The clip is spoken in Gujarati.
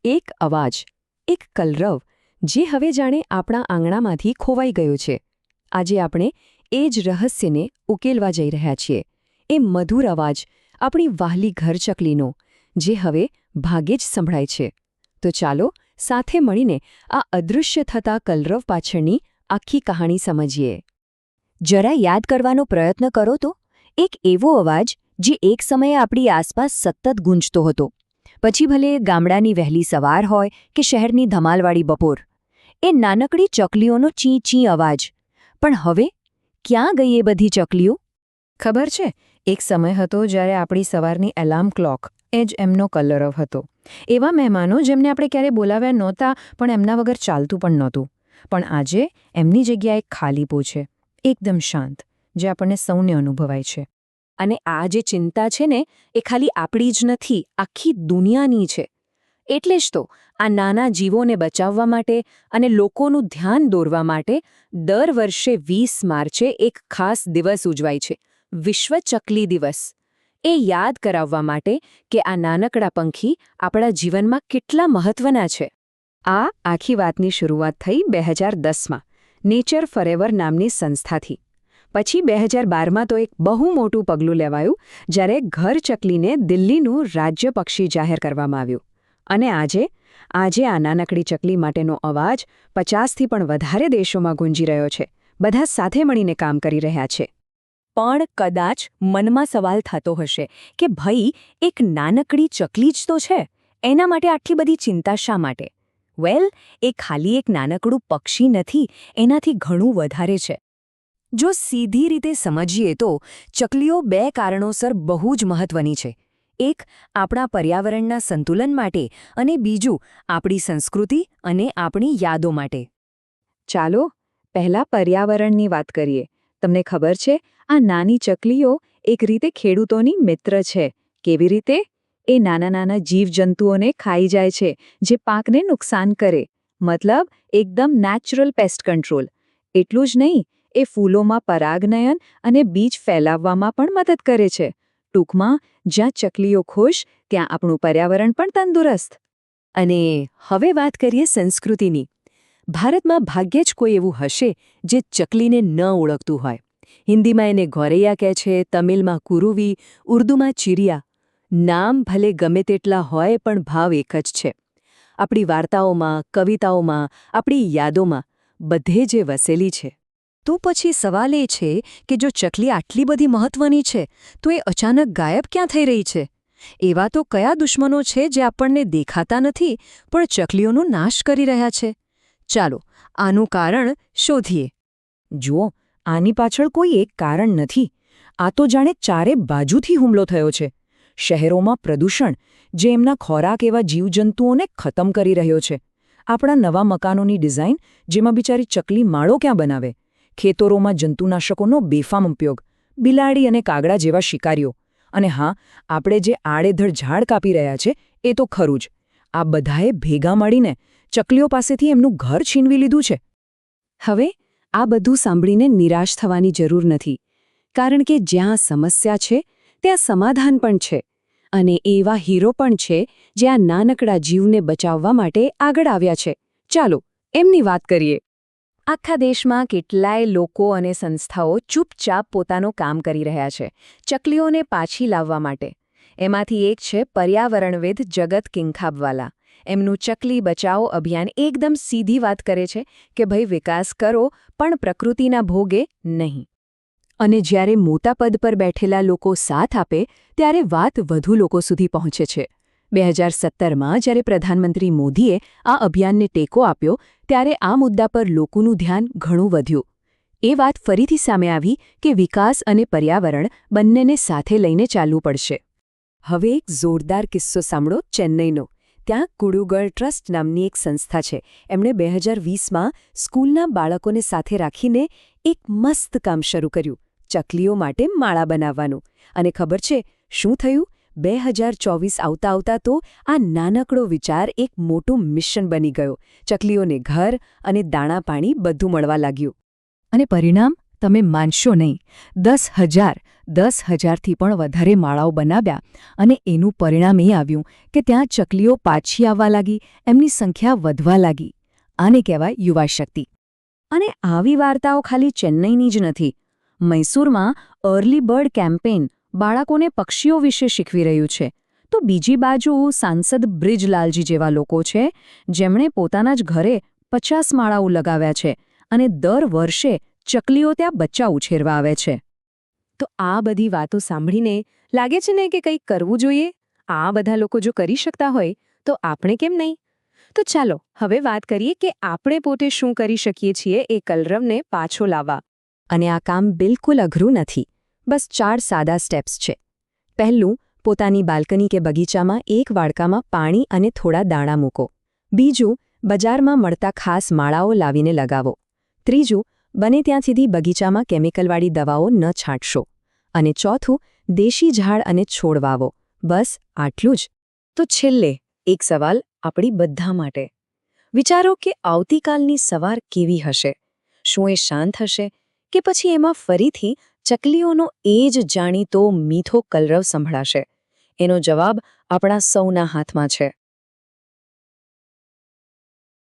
એક અવાજ, એક કલરવ, જે હવે જાણે આપણા આંગણામાંથી ખોવાઈ ગયો છે. આજે આપણે એ જ રહસ્યને ઉકેલવા જઈ રહ્યા છીએ. એ મધુર અવાજ આપણી વહાલી ઘરચકલીનો, જે હવે ભાગ્યે જ સંભળાય છે. તો ચાલો સાથે મળીને આ અદૃશ્ય થતા કલરવ પાછળની આખી કહાણી સમજીએ. જરા યાદ કરવાનો પ્રયત્ન કરો તો, એક એવો અવાજ જે એક સમયે આપણી આસપાસ સતત ગૂંજતો હતો. પછી ભલે ગામડાની વહેલી સવાર હોય કે શહેરની ધમાલવાળી બપોર, એ નાનકડી ચકલીઓનો ચી ચી અવાજ. પણ હવે ક્યાં ગઈ એ બધી ચકલીઓ? ખબર છે, એક સમય હતો જ્યારે આપણી સવારની એલાર્મ ક્લોક એ જ એમનો કલરવ હતો. એવા મહેમાનો જેમને આપણે ક્યારે બોલાવ્યા નહોતા, પણ એમના વગર ચાલતું પણ નહોતું. પણ આજે એમની જગ્યાએ ખાલીપો છે, એકદમ શાંત, જે આપણને સૌને અનુભવાય છે. અને આ જે ચિંતા છે ને, એ ખાલી આપણી જ નથી, આખી દુનિયાની છે. એટલે જ તો આ નાના જીવોને બચાવવા માટે અને લોકોનું ધ્યાન દોરવા માટે દર વર્ષે 20 માર્ચે એક ખાસ દિવસ ઉજવાય છે, વિશ્વ ચકલી દિવસ. એ યાદ કરાવવા માટે કે આ નાનકડા પંખી આપણા જીવનમાં કેટલા મહત્વના છે. આ આખી વાતની શરૂઆત થઈ 2010માં નેચર ફોrever નામની સંસ્થાથી. પછી 2012માં તો એક બહુ મોટું પગલું લેવાયું, જ્યારે ઘર ચકલીને દિલ્હીનું રાજ્ય પક્ષી જાહેર કરવામાં આવ્યું. અને આજે આ નાનકડી ચકલી માટેનો અવાજ 50થી પણ વધારે દેશોમાં ગુંજી રહ્યો છે. બધા સાથે મળીને કામ કરી રહ્યા છે. પણ કદાચ મનમાં સવાલ થતો હશે કે ભાઈ, એક નાનકડી ચકલી જ તો છે, એના માટે આટલી બધી ચિંતા શા માટે? વેલ, એ ખાલી એક નાનકડું પક્ષી નથી, એનાથી ઘણું વધારે છે. જો સીધી રીતે સમજીએ તો ચકલીઓ 2 કારણોસર બહુ જ મહત્વની છે. એક, આપણા પર્યાવરણના સંતુલન માટે, અને બીજું, આપણી સંસ્કૃતિ અને આપણી યાદો માટે. ચાલો પહેલા પર્યાવરણની વાત કરીએ. તમને ખબર છે, આ નાની ચકલીઓ એક રીતે ખેડૂતોની મિત્ર છે. કેવી રીતે? એ નાના જીવજંતુઓને ખાઈ જાય છે, જે પાકને નુકસાન કરે. મતલબ એકદમ નેચરલ પેસ્ટ કંટ્રોલ. એટલું જ નહીં, એ ફૂલોમાં પરાગનયન અને બીજ ફેલાવવામાં પણ મદદ કરે છે. ટૂંકમાં, જ્યાં ચકલીઓ ખુશ, ત્યાં આપણું પર્યાવરણ પણ તંદુરસ્ત. અને હવે વાત કરીએ સંસ્કૃતિની. ભારતમાં ભાગ્યે જ કોઈ એવું હશે જે ચકલીને ન ઓળખતું હોય. હિન્દીમાં એને ગોરૈયા કહે છે, તમિલમાં કુરુવી, ઉર્દૂમાં ચિરિયા. નામ ભલે ગમે તેટલા હોય, પણ ભાવ એક જ છે. આપણી વાર્તાઓમાં, કવિતાઓમાં, આપણી યાદોમાં, બધે જે વસેલી છે. તો પછી સવાલ એ છે કે જો ચકલી આટલી બધી મહત્વની છે, તો એ અચાનક ગાયબ ક્યાં થઈ રહી છે? એવા તો કયા દુશ્મનો છે જે આપણને દેખાતા નથી, પણ ચકલીઓનો નાશ કરી રહ્યા છે? ચાલો આનું કારણ શોધીએ. જુઓ, આની પાછળ કોઈ એક કારણ નથી. આ તો જાણે ચારે બાજુથી હુમલો થયો છે. શહેરોમાં પ્રદૂષણ, જે એમના ખોરાક એવા જીવજંતુઓને ખતમ કરી રહ્યો છે. આપણા નવા મકાનોની ડિઝાઇન, જેમાં બિચારી ચકલી માળો ક્યાં બનાવે. ખેતરોમાં જંતુનાશકોનો બેફામ ઉપયોગ, બિલાડી અને કાગડા જેવા શિકારીઓ. અને હા, આપણે જે આડેધડ ઝાડ કાપી રહ્યા છે, એ તો ખરું જ. આ બધાએ ભેગા મળીને ચકલીઓ પાસેથી એમનું ઘર છીનવી લીધું છે. હવે આ બધું સાંભળીને નિરાશ થવાની જરૂર નથી, કારણ કે જ્યાં સમસ્યા છે, ત્યાં સમાધાન પણ છે. અને એવા હીરો પણ છે જે આ નાનકડા જીવને બચાવવા માટે આગળ આવ્યા છે. ચાલો એમની વાત કરીએ. આખા દેશમાં કેટલાય લોકો અને સંસ્થાઓ ચૂપચાપ પોતાનું કામ કરી રહ્યા છે ચકલીઓને પાછી લાવવા માટે. એમાંથી એક છે પર્યાવરણવિદ જગત કિંખાબવાલા. એમનું ચકલી બચાવો અભિયાન એકદમ સીધી વાત કરે છે કે ભાઈ, વિકાસ કરો, પણ પ્રકૃતિના ભોગે નહીં. અને જ્યારે મોટા પદ પર બેઠેલા લોકો સાથ આપે, ત્યારે વાત વધુ લોકો સુધી પહોંચે છે. 2017માં જ્યારે પ્રધાનમંત્રી મોદીએ આ અભિયાનને ટેકો આપ્યો, ત્યારે આ મુદ્દા પર લોકોનું ધ્યાન ઘણું વધ્યું. એ વાત ફરીથી સામે આવી કે વિકાસ અને પર્યાવરણ બંનેને સાથે લઈને ચાલવું પડશે. હવે એક જોરદાર કિસ્સો સાંભળો ચેન્નઈનો. ત્યાં કુડુગળ ટ્રસ્ટ નામની એક સંસ્થા છે. એમણે 2020માં સ્કૂલના બાળકોને સાથે રાખીને એક મસ્ત કામ શરૂ કર્યું, ચકલીઓ માટે માળા બનાવવાનું. અને ખબર છે શું થયું? 2024 આવતા તો આ નાનકડો વિચાર એક મોટું મિશન બની ગયો. ચકલીઓને ઘર અને દાણા પાણી બધું મળવા લાગ્યું. અને પરિણામ? તમે માનશો નહીં, 10,000થી પણ વધારે માળાઓ બનાવ્યા અને એનું પરિણામ એ આવ્યું કે ત્યાં ચકલીઓ પાછી આવવા લાગી, એમની સંખ્યા વધવા લાગી. આને કહેવાય યુવા શક્તિ. અને આવી વાર્તાઓ ખાલી ચેન્નઈની જ નથી. મૈસૂરમાં અર્લી બર્ડ કેમ્પેઇન બાળકોને પક્ષીઓ વિશે શીખવી રહ્યું છે. તો બીજી બાજુ સાંસદ બ્રિજરાલજી જેવા લોકો છે જેમણે પોતાના જ ઘરે 50 માળાઓ લગાવ્યા છે અને દર વર્ષે ચકલીઓ ત્યાં બચ્ચા ઉછેરવા આવે છે. તો આ બધી વાતો સાંભળીને લાગે છે ને કે કંઈક કરવું જોઈએ? આ બધા લોકો જો કરી શકતા હોય તો આપણે કેમ નહીં? તો ચાલો હવે વાત કરીએ કે આપણે પોતે શું કરી શકીએ છીએ એ કલરવને પાછો લાવવા. અને આ કામ બિલકુલ અઘરું નથી. બસ 4 સાદા સ્ટેપ્સ છે. પહેલું, પોતાની બાલ્કની કે બગીચામાં એક વાડકામાં પાણી અને થોડા દાણા મૂકો. બીજું, બજારમાં મળતા ખાસ માળાઓ લાવીને લગાવો. ત્રીજું, બને ત્યાં સુધી બગીચામાં કેમિકલવાળી દવાઓ ન છાંટશો. અને ચોથું, દેશી ઝાડ અને છોડ વાવો. બસ આટલું જ. તો છેલ્લે એક સવાલ આપણી બધા માટે. વિચારો કે આવતીકાલની સવાર કેવી હશે? શું એ શાંત હશે કે પછી એમાં ફરીથી ચકલીઓનો એ જ જાણીતો મીઠો કલરવ સંભળાશે? એનો જવાબ આપણા સૌના હાથમાં છે.